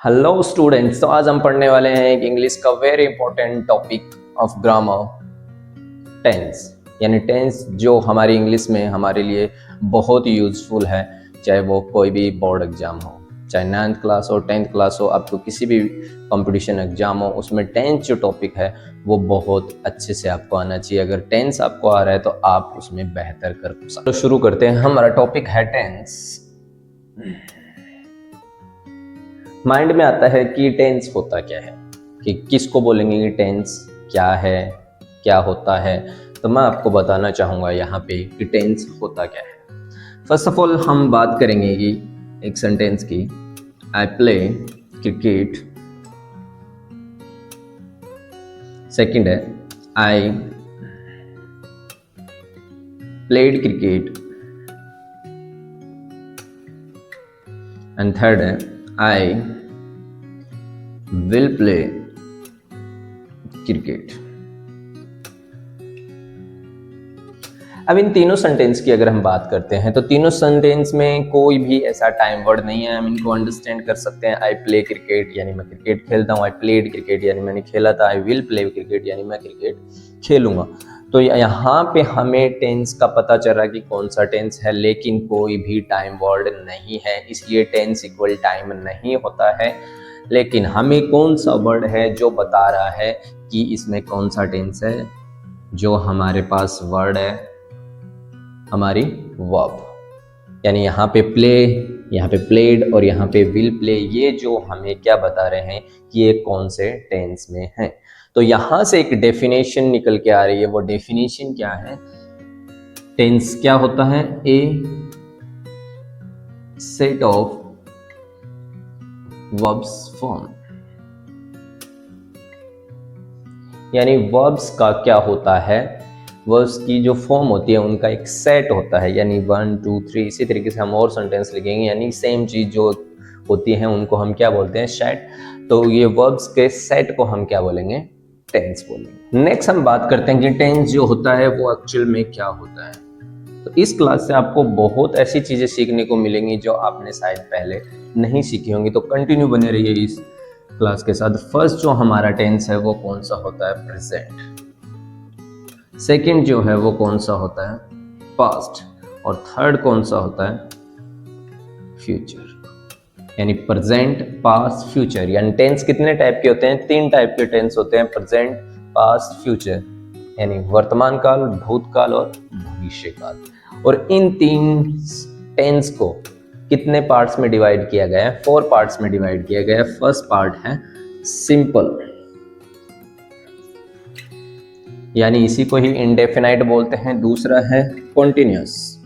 Hello students, तो आज हम पढ़ने वाले हैं एक इंग्लिश का very important topic of grammar, tense. यानी टेंस जो हमारी इंग्लिश में हमारे लिए बहुत ही यूजफुल है, चाहे वो कोई भी बोर्ड एग्जाम हो, चाहे 9th क्लास हो, 10th क्लास हो, आपको किसी भी कंपटीशन एग्जाम हो, उसमें टेंस जो टॉपिक है वो बहुत अच्छे से आपको आना चाहिए। अगर टेंस आपको आ रहा है तो आप उसमें बेहतर कर सकते। तो शुरू करते हैं। हमारा टॉपिक है टेंस। माइंड में आता है कि टेंस होता क्या है, कि किसको बोलेंगे कि टेंस क्या है, क्या होता है। तो मैं आपको बताना चाहूँगा यहाँ पे कि टेंस होता क्या है। फर्स्ट ऑफ ऑल हम बात करेंगे कि एक सेंटेंस की, आई प्ले क्रिकेट। सेकंड है I played cricket. And third है आई विल प्ले क्रिकेट। अब इन तीनों सेंटेंस की अगर हम बात करते हैं तो तीनों सेंटेंस में कोई भी ऐसा टाइम वर्ड नहीं है। हम इनको अंडरस्टैंड कर सकते हैं। आई प्ले क्रिकेट यानी मैं क्रिकेट खेलता हूँ, आई प्लेड क्रिकेट यानी मैंने खेला था, आई विल प्ले क्रिकेट यानी मैं क्रिकेट खेलूंगा। तो यहाँ पे हमें टेंस का पता चल रहा है कि कौन सा टेंस है, लेकिन कोई भी टाइम वर्ड नहीं है, इसलिए टेंस इक्वल टाइम नहीं होता है। लेकिन हमें कौन सा वर्ड है जो बता रहा है कि इसमें कौन सा टेंस है? जो हमारे पास वर्ड है हमारी वर्ब, यानी यहाँ पे प्ले, यहाँ पे प्लेड और यहाँ पे विल प्ले, ये जो हमें क्या बता रहे हैं कि ये कौन से टेंस में है। तो यहाँ से एक डेफिनेशन निकल के आ रही है। वो डेफिनेशन क्या है? टेंस क्या होता है? A set of verbs form, यानी वर्ब्स का क्या होता है, वर्ब्स की जो फॉर्म होती है उनका एक सेट होता है। यानी 1 2 3 इसी तरीके से हम और सेंटेंस लिखेंगे, यानी सेम चीज जो होती है उनको हम क्या बोलते हैं? सेट। तो ये वर्ब्स के सेट को हम क्या बोलेंगे? टेंस बोलेंगे। नेक्स्ट हम बात करते हैं कि टेंस जो होता है वो एक्चुअल में क्या होता है। तो इस क्लास से आपको बहुत ऐसी चीजें सीखने को मिलेंगी जो आपने शायद पहले नहीं सीखी होंगी। तो कंटिन्यू बने रहिए इस क्लास के साथ। फर्स्ट जो हमारा टेंस है वो कौन सा होता है? प्रेजेंट। सेकंड जो है वो कौन सा होता है? पास्ट। और थर्ड कौन सा होता है? फ्यूचर। यानी प्रेजेंट, पास्ट, फ्यूचर। यानी टेंस कितने टाइप के होते हैं? 3 टाइप के टेंस होते हैं, प्रेजेंट, पास्ट, फ्यूचर। यानी वर्तमान काल, भूतकाल और भविष्य काल। और इन 3 टेंस को कितने पार्ट्स में डिवाइड किया गया है? 4 पार्ट्स में डिवाइड किया गया है। फर्स्ट पार्ट है सिंपल, यानी इसी को ही इंडेफिनाइट बोलते हैं। दूसरा है कॉन्टिन्यूअस,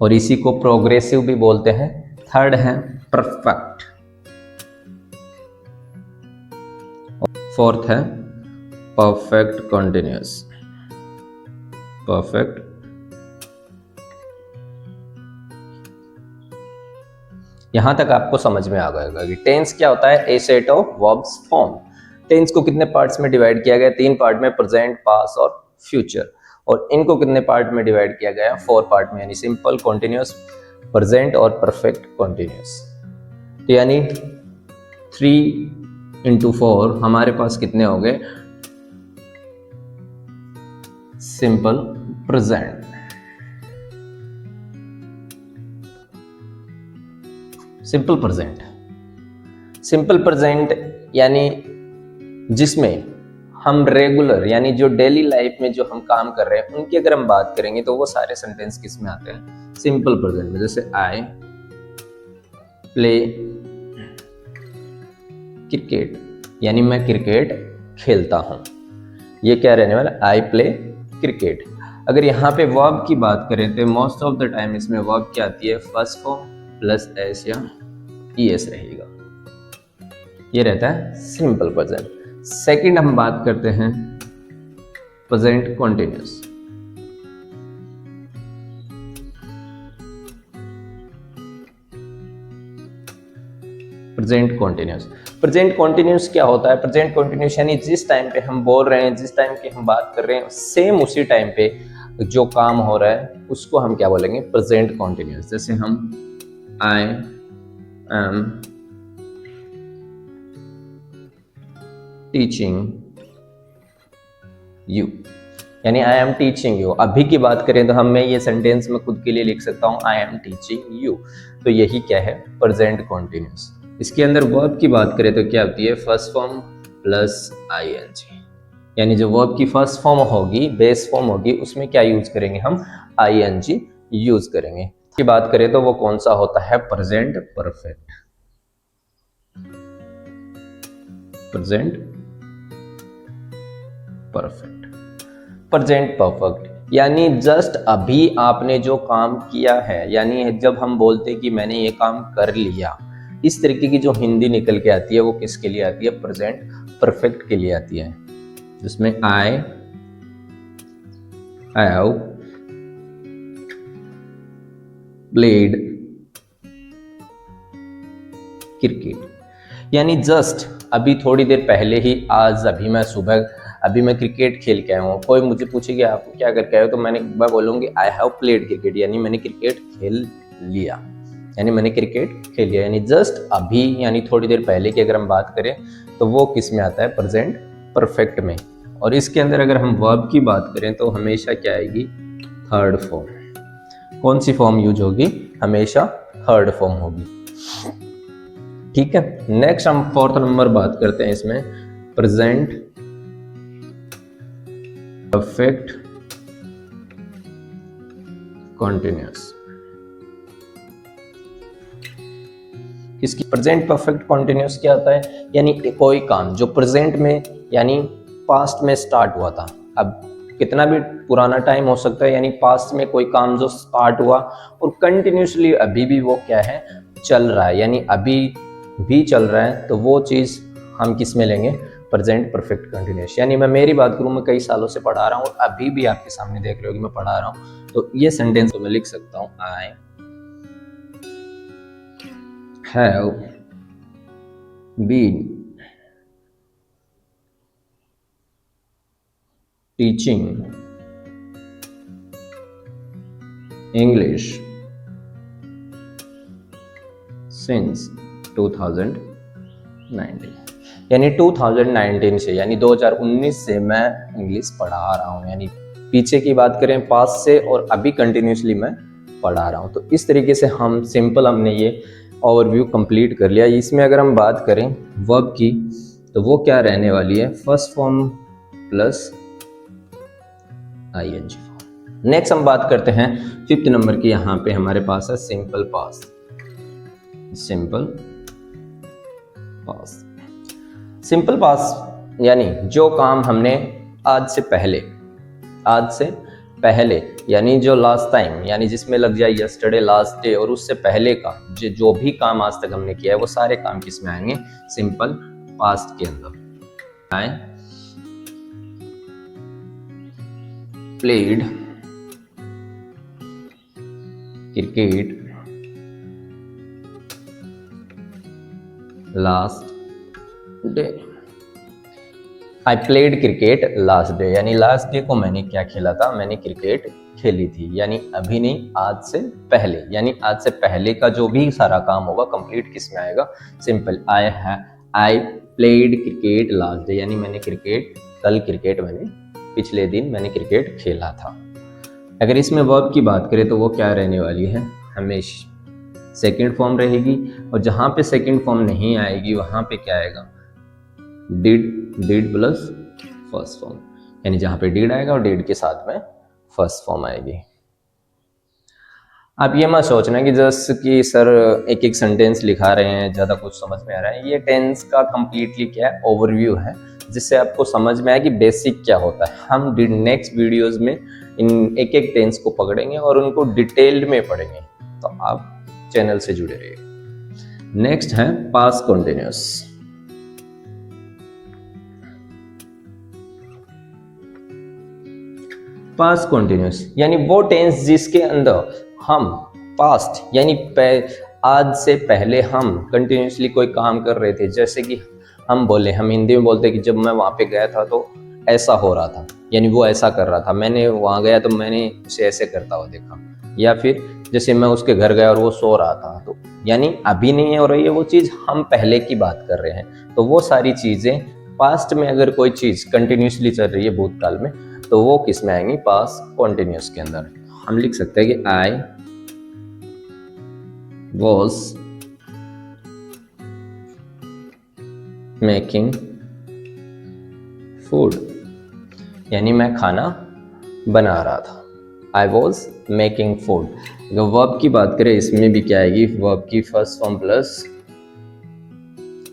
और इसी को प्रोग्रेसिव भी बोलते हैं। थर्ड है परफेक्ट, फोर्थ है परफेक्ट कॉन्टिन्यूअस। परफेक्ट यहां तक आपको समझ में आ गया कि टेंस क्या होता है? A set of verbs form. Tense को कितने पार्ट्स में डिवाइड किया गया? 3 पार्ट में, प्रेजेंट, पास्ट और फ्यूचर। और इनको कितने पार्ट में डिवाइड किया गया? 4 पार्ट में, यानी सिंपल, कॉन्टिन्यूअस, प्रेजेंट और परफेक्ट कॉन्टिन्यूअस। तो यानी 3 into 4 हमारे पास कितने हो गए? Simple present, simple present. Simple present यानी जिसमें हम रेगुलर, यानी जो डेली लाइफ में जो हम काम कर रहे हैं उनकी अगर हम बात करेंगे तो वो सारे सेंटेंस किस में आते हैं? सिंपल प्रेजेंट में। जैसे आई प्ले क्रिकेट, यानी मैं क्रिकेट खेलता हूं। ये क्या रहने वाला? I play cricket. अगर यहाँ पे वर्ब की बात करें तो मोस्ट ऑफ द टाइम इसमें वर्ब क्या आती है? फर्स्ट फॉर्म प्लस एस या ईएस रहेगा। ये रहता है सिंपल प्रेजेंट। सेकंड हम बात करते हैं present continuous. Present continuous, present continuous क्या होता है? प्रेजेंट कॉन्टिन्यूअस यानी जिस टाइम पे हम बोल रहे हैं, जिस टाइम की हम बात कर रहे हैं, सेम उसी टाइम पे जो काम हो रहा है उसको हम क्या बोलेंगे, प्रेजेंट कॉन्टिन्यूस। जैसे हम आई एम टीचिंग यू, यानी आई एम टीचिंग यू। अभी की बात करें तो हम मैं ये सेंटेंस में खुद के लिए लिख सकता हूं आई एम टीचिंग यू, तो यही क्या है, प्रेजेंट कॉन्टिन्यूस। इसके अंदर वर्ब की बात करें तो क्या होती है, फर्स्ट फॉर्म प्लस आईएनजी, यानी जो वर्ब की फर्स्ट फॉर्म होगी, बेस फॉर्म होगी, उसमें क्या यूज करेंगे हम, आईएनजी यूज करेंगे। की बात करें तो वो कौन सा होता है, present perfect. Present perfect, present perfect यानी जस्ट अभी आपने जो काम किया है, यानी जब हम बोलते हैं कि मैंने ये काम कर लिया, इस तरीके की जो हिंदी निकल के आती है वो किसके लिए आती है, प्रेजेंट परफेक्ट के लिए आती है, जिसमें आई हैव प्लेड क्रिकेट, यानी जस्ट अभी थोड़ी देर पहले ही, आज अभी मैं सुबह अभी मैं क्रिकेट खेल के आया हूँ। कोई मुझे पूछेगा आप क्या करके आए हो, तो मैं बोलूँगी आई हैव प्लेड क्रिकेट, यानी मैंने क्रिकेट खेल लिया, यानी मैंने क्रिकेट खेल लिया, यानी जस्ट अभी यानी थोड़ी देर पहले की अगर हम बात करें तो वो किस में आता है, प्रेजेंट परफेक्ट में। और इसके अंदर अगर हम वर्ब की बात करें तो हमेशा क्या आएगी, थर्ड फॉर्म। कौन सी फॉर्म यूज होगी, हमेशा थर्ड फॉर्म होगी। ठीक है, नेक्स्ट हम फोर्थ नंबर बात करते हैं इसमें, प्रेजेंट परफेक्ट कॉन्टिन्यूस। इसकी प्रेजेंट परफेक्ट कॉन्टिन्यूस क्या होता है, यानी कोई काम जो प्रेजेंट में यानी पास्ट में स्टार्ट हुआ था, अब कितना भी पुराना टाइम हो सकता है, यानी पास्ट में कोई काम जो स्टार्ट हुआ और कंटिन्यूसली अभी भी वो क्या है, चल रहा है, यानी अभी भी चल रहा है, तो वो चीज़ हम किस में लेंगे, प्रेजेंट परफेक्ट कंटिन्यूस। यानी मैं मेरी बात करूँ, मैं कई सालों से पढ़ा रहा हूँ और अभी भी आपके सामने देख रहे हो कि मैं पढ़ा रहा हूँ, तो ये सेंटेंस को मैं लिख सकता हूँ, I have been teaching English since 2019, यानी 2019 से, यानी 2019 से मैं इंग्लिश पढ़ा रहा हूँ, यानी पीछे की बात करें पास्ट से, और अभी कंटिन्यूसली मैं पढ़ा रहा हूँ। तो इस तरीके से हम सिंपल हमने ये ओवरव्यू कंप्लीट कर लिया। इसमें अगर हम बात करें वर्ब की तो वो क्या रहने वाली है, first form plus ING form. Next हम बात करते हैं फिफ्थ नंबर की, यहाँ पे हमारे पास है simple past. Simple past, simple past यानी जो काम हमने आज से पहले यानी जो लास्ट टाइम, यानी जिसमें लग जाए यस्टरडे, लास्ट डे, और उससे पहले का जो भी काम आज तक हमने किया है वो सारे काम किस में आएंगे, सिंपल पास्ट के अंदर। आए played cricket last day, I played cricket last day, यानी लास्ट डे को मैंने क्या खेला था, मैंने क्रिकेट खेली थी, यानी अभी नहीं, आज से पहले, यानी आज से पहले का जो भी सारा काम होगा कंप्लीट किस में आएगा, simple. I played cricket last day, यानी मैंने क्रिकेट कल क्रिकेट मैंने पिछले दिन मैंने क्रिकेट खेला था। अगर इसमें वर्ब की बात करें तो वो क्या रहने वाली है, हमेशा सेकंड फॉर्म रहेगी, और जहां पे सेकंड फॉर्म नहीं आएगी वहां पे क्या आएगा, डिड प्लस फर्स्ट फॉर्म, यानी जहां पे डिड आएगा और डिड के साथ में फर्स्ट फॉर्म आएगी। आप ये मत सोचना कि जस्ट कि सर एक एक सेंटेंस लिखा रहे हैं, ज़्यादा कुछ समझ में आ रहा है। ये टेंस का कंप्लीटली क्या है, ओवरव्यू है, जिससे आपको समझ में आए कि बेसिक क्या होता है। हम नेक्स्ट वीडियोस में इन एक एक टेंस को पकड़ेंगे और उनको डिटेल्ड में पढ़ेंगे, तो आप चैनल से जुड़े रहिए। नेक्स्ट है पास्ट कंटिन्यूअस। पास्ट कंटिन्यूअस यानी वो टेंस जिसके अंदर हम पास्ट यानी आज से पहले हम कंटिन्यूसली कोई काम कर रहे थे, जैसे कि हम हिंदी में बोलते हैं कि जब मैं वहां पे गया था तो ऐसा हो रहा था, यानी वो ऐसा कर रहा था, मैंने वहाँ गया तो मैंने उसे ऐसे करता हुआ देखा। या फिर जैसे मैं उसके घर गया और वो सो रहा था, तो यानी अभी नहीं हो रही है वो चीज़, हम पहले की बात कर रहे हैं। तो वो सारी चीज़ें पास्ट में अगर कोई चीज़ कंटिन्यूसली चल रही है भूतकाल में, तो वो किस में आएंगी, पास्ट कॉन्टिन्यूस के अंदर। हम लिख सकते हैं कि आई वॉज मेकिंग फूड, यानी मैं खाना बना रहा था। I was making food. अगर वर्ब की बात करें, इसमें भी क्या आएगी, वर्ब की first form plus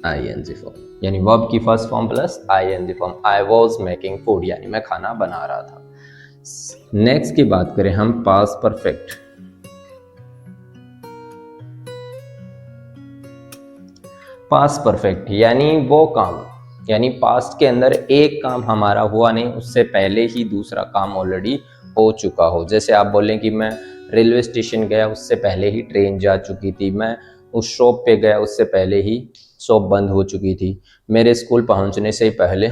ING form, यानी वर्ब की first form plus ING form. I was making food, यानी मैं खाना बना रहा था। नेक्स्ट की बात करें हम, पास्ट परफेक्ट। पास्ट परफेक्ट यानी वो काम, यानी पास्ट के अंदर एक काम हमारा हुआ नहीं, उससे पहले ही दूसरा काम ऑलरेडी हो चुका हो। जैसे आप बोलें कि मैं रेलवे स्टेशन गया, उससे पहले ही ट्रेन जा चुकी थी। मैं उस शॉप पे गया, उससे पहले ही शॉप बंद हो चुकी थी। मेरे स्कूल पहुंचने से ही पहले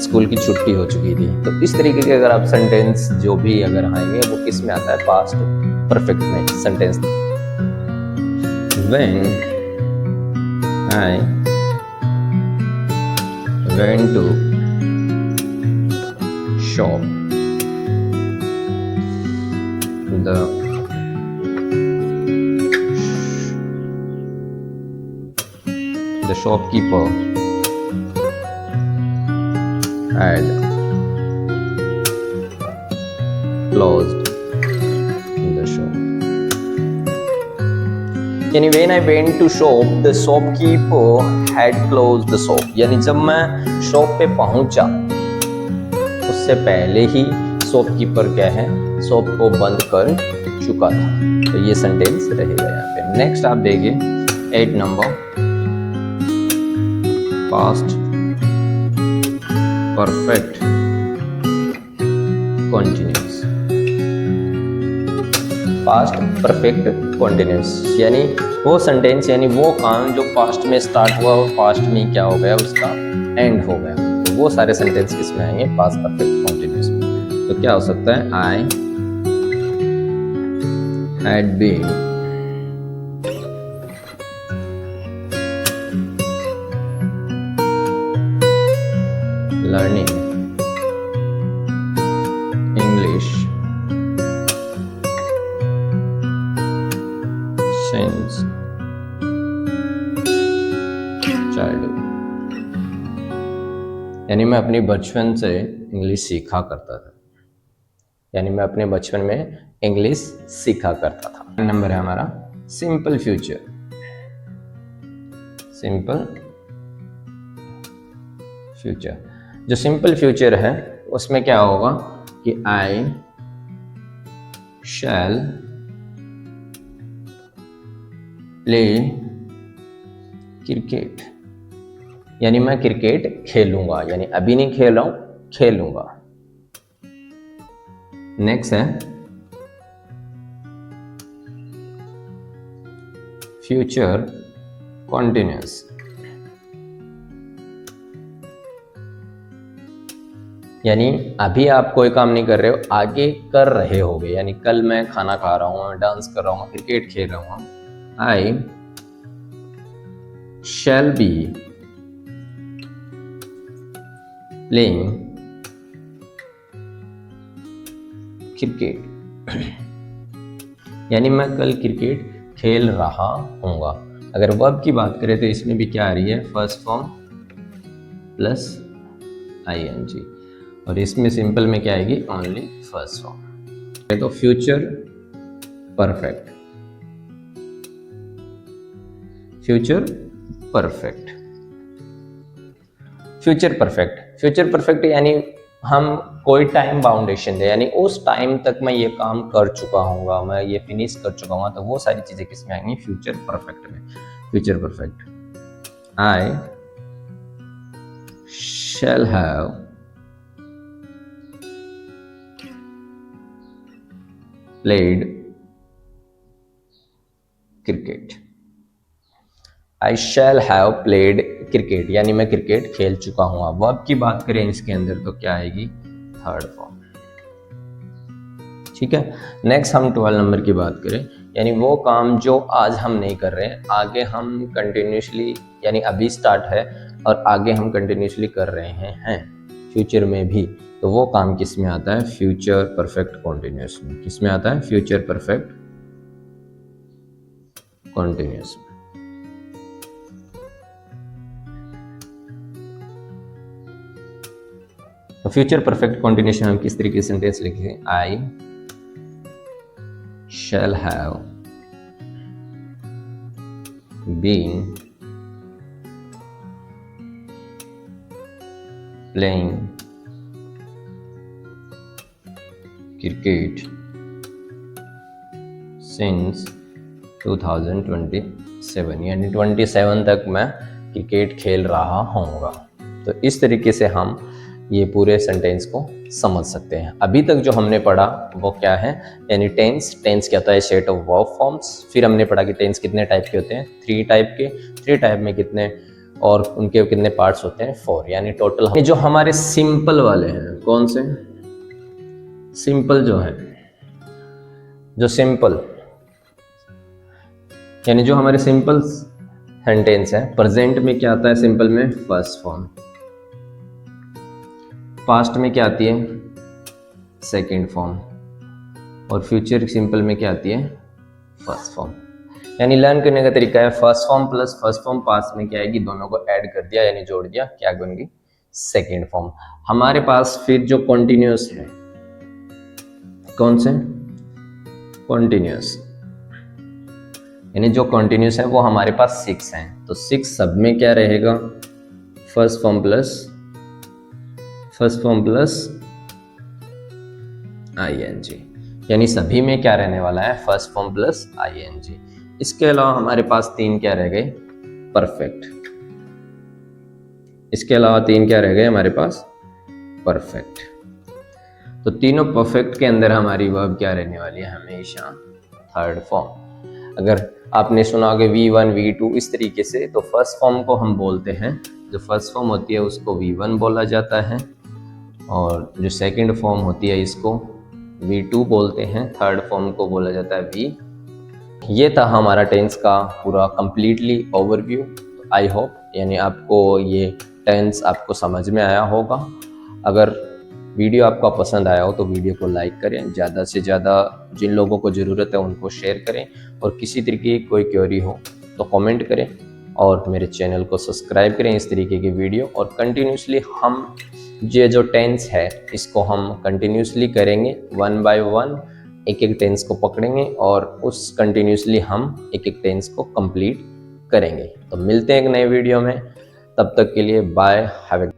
स्कूल की छुट्टी हो चुकी थी। तो इस तरीके के अगर आप सेंटेंस जो भी अगर आएंगे, वो किस में आता है, पास्ट परफेक्ट में sentence. When I went to shop, the shopkeeper had closed the shop, यानी when I went to shop the shopkeeper had closed the shop, यानी जब मैं शॉप पे पहुंचा उससे पहले ही शॉपकीपर क्या है, शॉप को बंद कर चुका था। तो ये सेंटेंस रहेगा यहाँ पे। नेक्स्ट आप देखिए 8 number, past perfect continuous. Past perfect continuous यानी वो सेंटेंस, यानी वो काम जो पास्ट में स्टार्ट हुआ और पास्ट में क्या हो गया, उसका एंड हो गया। तो वो सारे सेंटेंस किस में आएंगे, पास्ट परफेक्ट कॉन्टिन्यूस में। तो क्या हो सकता है, I had been learning English since childhood, यानी मैं अपनी बचपन से इंग्लिश सीखा करता था, यानी मैं अपने बचपन में इंग्लिश सीखा करता था। नंबर है हमारा सिंपल फ्यूचर। सिंपल फ्यूचर, जो सिंपल फ्यूचर है उसमें क्या होगा कि आई शैल प्ले क्रिकेट, यानी मैं क्रिकेट खेलूंगा, यानी अभी नहीं खेल रहा हूं, खेलूंगा। नेक्स्ट है फ्यूचर कॉन्टिन्यूस, यानी अभी आप कोई काम नहीं कर रहे हो, आगे कर रहे होगे। यानी कल मैं खाना खा रहा हूँ, डांस कर रहा हूँ, क्रिकेट खेल रहा हूँ। आई शैल बी प्लेइंग क्रिकेट, यानी मैं कल क्रिकेट खेल रहा हूँगा। अगर वर्ब की बात करें तो इसमें भी क्या आ रही है, फर्स्ट फॉर्म प्लस आईएनजी, और इसमें सिंपल में क्या आएगी, ओनली फर्स्ट फॉर्म। तो future perfect, future perfect, future perfect, future perfect यानी हम कोई टाइम बाउंडेशन दे, यानी उस टाइम तक मैं ये काम कर चुका हूँगा, मैं ये फिनिश कर चुका हूँ, तो वो सारी चीजें किसमें आएंगी, फ्यूचर परफेक्ट में। Future perfect, I shall have played cricket, I shall have played cricket, यानी मैं क्रिकेट खेल चुका हूँ। अब वर्ब की बात करें इसके अंदर तो क्या आएगी, थर्ड फॉर्म। ठीक है, नेक्स्ट हम 12 नंबर की बात करें, यानी वो काम जो आज हम नहीं कर रहे हैं, आगे हम कंटिन्यूसली, यानी अभी स्टार्ट है और आगे हम कंटिन्यूसली कर रहे हैं फ्यूचर में भी, तो वो काम किस में आता है, फ्यूचर परफेक्ट कॉन्टिन्यूस में। किस में आता है, फ्यूचर परफेक्ट कॉन्टिन्यूस में। तो फ्यूचर परफेक्ट कॉन्टिन्यूस में हम किस तरीके से सेंटेंस लिखेंगे, I shall have been playing cricket since 2027, यानी 27 तक मैं क्रिकेट खेल रहा होऊंगा। तो इस तरीके से हम ये पूरे सेंटेंस को समझ सकते हैं। अभी तक जो हमने पढ़ा वो क्या है, यानी टेंस क्या होता है, सेट ऑफ वर्ब फॉर्म्स। फिर हमने पढ़ा कि टेंस कितने टाइप के होते हैं, 3 टाइप के, 3 टाइप में कितने और उनके कितने पार्ट्स होते हैं, 4, यानी टोटल। जो हमारे सिंपल वाले हैं, कौन से सिंपल जो है, जो सिंपल यानी जो हमारे सिंपल सेंटेंस है, प्रेजेंट में क्या आता है, सिंपल में फर्स्ट फॉर्म, पास्ट में क्या आती है, सेकंड फॉर्म, और फ्यूचर सिंपल में क्या आती है, फर्स्ट फॉर्म। यानी लर्न करने का तरीका है, first form plus first form, past में क्या आएगी, दोनों को ऐड कर दिया यानी जोड़ दिया, क्या बनेगी, सेकंड फॉर्म। हमारे पास फिर जो कॉन्टिन्यूस है, कौन से कॉन्टिन्यूस, यानी जो कॉन्टिन्यूस है वो हमारे पास 6 हैं। तो 6 सब में क्या रहेगा, फर्स्ट फॉर्म प्लस आईएनजी, यानी सभी में क्या रहने वाला है, फर्स्ट फॉर्म प्लस आईएनजी। इसके अलावा हमारे पास 3 क्या रह गए, परफेक्ट। इसके अलावा 3 क्या रह गए हमारे पास, परफेक्ट। तो तीनों परफेक्ट के अंदर हमारी वर्ब क्या रहने वाली है, हमेशा थर्ड फॉर्म। अगर आपने सुना होगा V1 V2 इस तरीके से, तो फर्स्ट फॉर्म को हम बोलते हैं, जो फर्स्ट फॉर्म होती है उसको V1 बोला जाता है, और जो सेकंड फॉर्म होती है इसको V2 बोलते हैं, थर्ड फॉर्म को बोला जाता है V। ये था हमारा टेंस का पूरा कंप्लीटली ओवरव्यू। आई होप यानी आपको ये टेंस आपको समझ में आया होगा। अगर वीडियो आपका पसंद आया हो तो वीडियो को लाइक करें, ज़्यादा से ज़्यादा जिन लोगों को ज़रूरत है उनको शेयर करें, और किसी तरीके की कोई क्वेरी हो तो कमेंट करें, और मेरे चैनल को सब्सक्राइब करें इस तरीके की वीडियो। और कंटिन्यूसली हम ये जो टेंस है इसको हम कंटिन्यूसली करेंगे, 1 बाय 1 एक टेंस को पकड़ेंगे और उस कंटिन्यूसली हम एक टेंस को कंप्लीट करेंगे। तो मिलते हैं एक नए वीडियो में, तब तक के लिए बाय, हैव ए